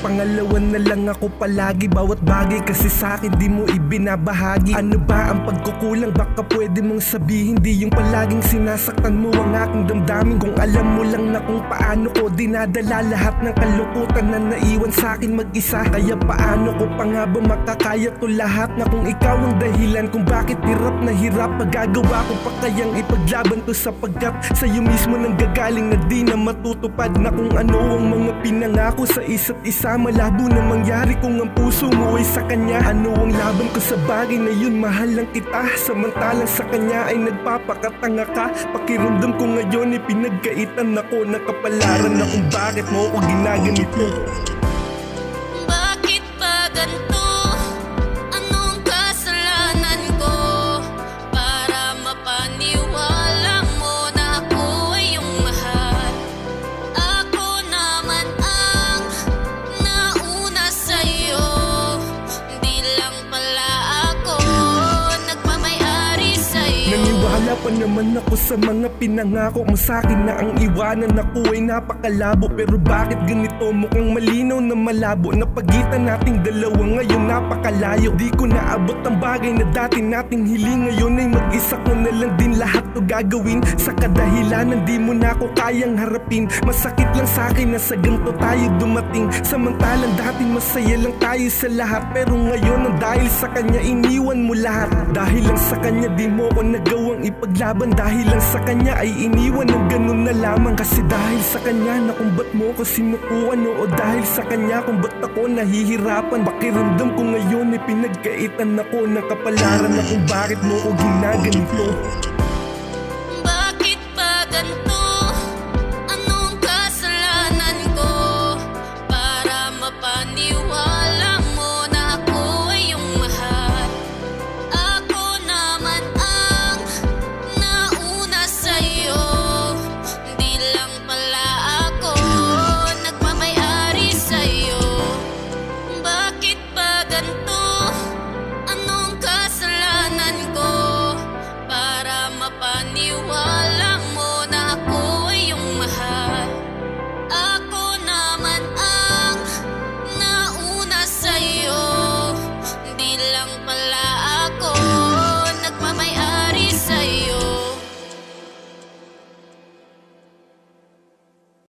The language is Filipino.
Pangalawa na lang ako palagi, bawat bagay kasi sa'kin di mo ibinabahagi. Ano ba ang pagkukulang? Baka pwede mong sabihin di yung palaging sinasaktan mo ang aking damdamin. Kung alam mo lang na kung paano ko dinadala lahat ng kalungkutan na naiwan sa'kin mag-isa. Kaya paano ko pa nga ba makakaya to lahat? Na kung ikaw ang dahilan kung bakit hirap na hirap, magagawa ko pa kayang ipaglaban to sapagkat sa'yo mismo nang gagaling na di na matutupad. Na kung ano ang mga pinangako sa isa't isa, malabo na mangyari kung ang puso mo ay sa kanya. Ano ang laban ko sa bagay na yun? Mahal lang kita, samantalang sa kanya ay nagpapakatanga ka. Pakiramdam ko ngayon ay pinagkaitan ako, nakapalaran na kung bakit mo ako ginaganito. Bakit ba ganito? Anong kasalanan ko para mapaniwala mo na ako ay iyong mahal? Ako naman ang nauna sa'yo, di lang pala ako nagmamayari sa'yo. Naniwala pa naman ako sa mga pinangako mo sa'kin na ang iwanan ako ay napakalabo. Pero bakit ganito? Mukhang malinaw na malabo na pagitan nating dalawa ngayon napakalayo. Di ko naabot ang bagay na dati nating hiling. Ngayon ay mag-isa ko na lang din lahat to gagawin. Sa kadahilanan di mo na ako kayang harapin. Masakit lang sa'kin na sa ganito tayo dumating. Samantalang dati masaya lang tayo sa lahat. Pero ngayon ang dahil sa kanya iniwan mo lahat. Dahil lang sa kanya di mo ko nagawang ipaglaban. Dahil lang sa kanya ay iniwan ng ganun na lamang. Kasi dahil sa kanya na kung ba't mo ko sinukuan. O dahil sa kanya kung ba't ako nahihirapan. Pakiramdam ko ngayon ay pinagkaitan ako, nakapalaran na kung bakit mo ko ginaganito. Bakit ba ganito?